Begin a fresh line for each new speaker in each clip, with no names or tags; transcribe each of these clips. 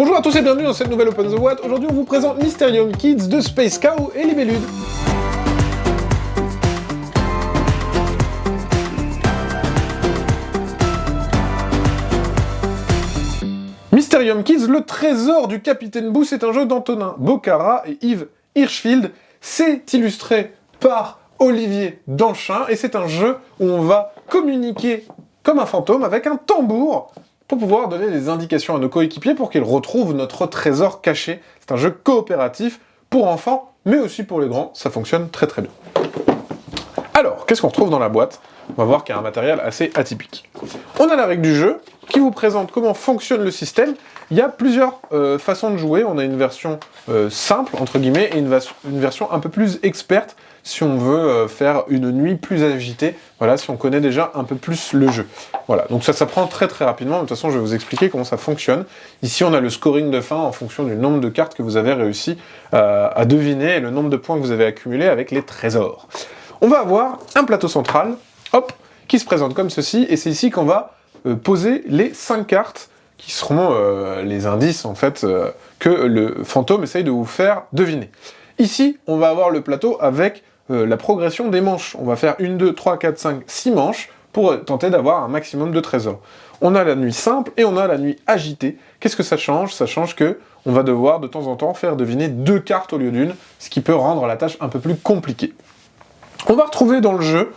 Bonjour à tous et bienvenue dans cette nouvelle Open the Watt. Aujourd'hui on vous présente Mysterium Kids de Space Cow et Libellude. Mysterium Kids, le trésor du Capitaine Boo, c'est un jeu d'Antonin Bocara et Yves Hirschfield. C'est illustré par Olivier Danchin et c'est un jeu où on va communiquer comme un fantôme avec un tambour pour pouvoir donner des indications à nos coéquipiers pour qu'ils retrouvent notre trésor caché. C'est un jeu coopératif pour enfants, mais aussi pour les grands, ça fonctionne très très bien. Alors, qu'est-ce qu'on retrouve dans la boîte? On va voir qu'il y a un matériel assez atypique. On a la règle du jeu, qui vous présente comment fonctionne le système. Il y a plusieurs façons de jouer. On a une version simple, entre guillemets, et une version un peu plus experte, si on veut faire une nuit plus agitée, voilà, si on connaît déjà un peu plus le jeu. Voilà, donc ça s'apprend très très rapidement, de toute façon je vais vous expliquer comment ça fonctionne. Ici on a le scoring de fin en fonction du nombre de cartes que vous avez réussi à deviner et le nombre de points que vous avez accumulé avec les trésors. On va avoir un plateau central, hop, qui se présente comme ceci, et c'est ici qu'on va poser les 5 cartes qui seront les indices en fait que le fantôme essaye de vous faire deviner. Ici, on va avoir le plateau avec la progression des manches. On va faire 1, 2, 3, 4, 5, 6 manches pour tenter d'avoir un maximum de trésors. On a la nuit simple et on a la nuit agitée. Qu'est-ce que ça change? Ça change que on va devoir de temps en temps faire deviner 2 cartes au lieu d'une, ce qui peut rendre la tâche un peu plus compliquée. On va retrouver dans le jeu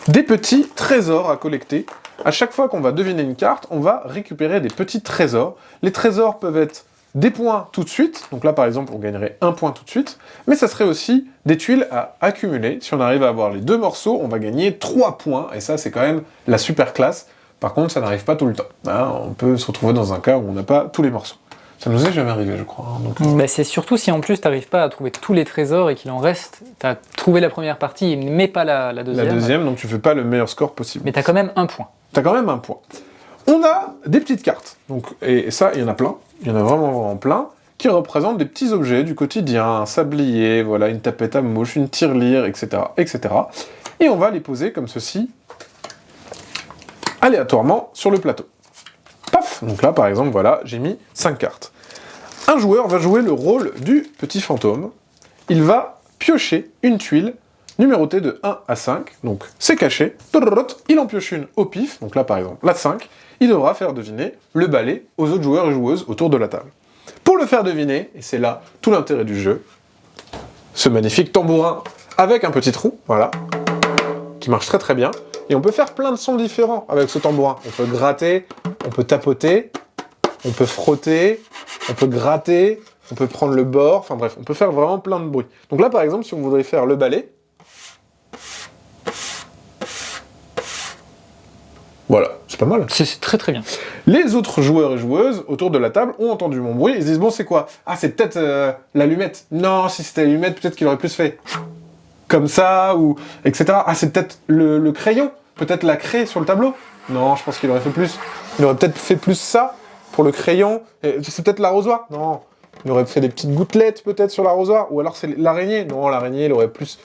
des petits trésors à collecter. À chaque fois qu'on va deviner une carte, on va récupérer des petits trésors. Les trésors peuvent être des points tout de suite, donc là par exemple on gagnerait 1 point tout de suite, mais ça serait aussi des tuiles à accumuler. Si on arrive à avoir les 2 morceaux, on va gagner 3 points, et ça c'est quand même la super classe. Par contre ça n'arrive pas tout le temps, hein, on peut se retrouver dans un cas où on n'a pas tous les morceaux. Ça nous est jamais arrivé je crois. Hein, donc...
Bah c'est surtout si en plus tu n'arrives pas à trouver tous les trésors et qu'il en reste, tu as trouvé la première partie mais pas la deuxième.
La deuxième, donc tu fais pas le meilleur score possible.
Mais tu as quand même 1 point.
T'as quand même 1 point. On a des petites cartes, donc, et ça, il y en a plein, il y en a vraiment plein, qui représentent des petits objets du quotidien, un sablier, voilà, une tapette à mouche, une tirelire, etc., etc. Et on va les poser comme ceci, aléatoirement, sur le plateau. Paf! Donc là, par exemple, voilà, j'ai mis 5 cartes. Un joueur va jouer le rôle du petit fantôme. Il va piocher une tuile numérotée de 1 à 5, donc c'est caché. Il en pioche une au pif, donc là par exemple la 5, il devra faire deviner le balai aux autres joueurs et joueuses autour de la table. Pour le faire deviner, et c'est là tout l'intérêt du jeu, ce magnifique tambourin avec un petit trou, voilà, qui marche très très bien, et on peut faire plein de sons différents avec ce tambourin. On peut gratter, on peut tapoter, on peut frotter, on peut gratter, on peut prendre le bord, enfin bref, on peut faire vraiment plein de bruits. Donc là par exemple, si on voudrait faire le balai, voilà, c'est pas mal.
C'est très très bien.
Les autres joueurs et joueuses autour de la table ont entendu mon bruit, ils se disent bon c'est quoi? Ah c'est peut-être l'allumette. Non, si c'était l'allumette, peut-être qu'il aurait plus fait comme ça, ou etc. Ah c'est peut-être le crayon, peut-être la craie sur le tableau. Non, je pense qu'il aurait fait plus. Il aurait peut-être fait plus ça pour le crayon. C'est peut-être l'arrosoir. Non, il aurait fait des petites gouttelettes peut-être sur l'arrosoir. Ou alors c'est l'araignée. Non, l'araignée, il aurait plus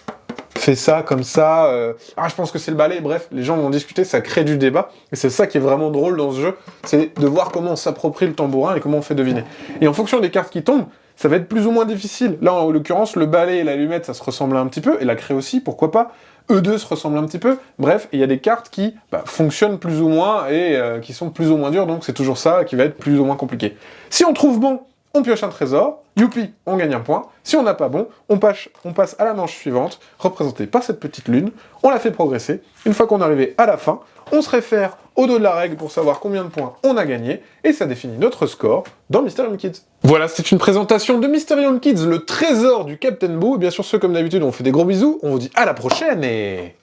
fait ça, comme ça, ah je pense que c'est le balai, bref, les gens vont discuter, ça crée du débat, et c'est ça qui est vraiment drôle dans ce jeu, c'est de voir comment on s'approprie le tambourin et comment on fait deviner. Et en fonction des cartes qui tombent, ça va être plus ou moins difficile. Là, en l'occurrence, le balai et l'allumette, ça se ressemble un petit peu, et la craie aussi, pourquoi pas. Eux deux se ressemblent un petit peu. Bref, il y a des cartes qui fonctionnent plus ou moins, et qui sont plus ou moins dures, donc c'est toujours ça qui va être plus ou moins compliqué. Si on trouve bon, on pioche un trésor, youpi, on gagne 1 point. Si on n'a pas bon, on passe à la manche suivante, représentée par cette petite lune, on la fait progresser. Une fois qu'on est arrivé à la fin, on se réfère au dos de la règle pour savoir combien de points on a gagné, et ça définit notre score dans Mysterium Kids. Voilà, c'est une présentation de Mysterium Kids, le trésor du Captain Boo. Bien sûr, ceux comme d'habitude, on fait des gros bisous, on vous dit à la prochaine, et...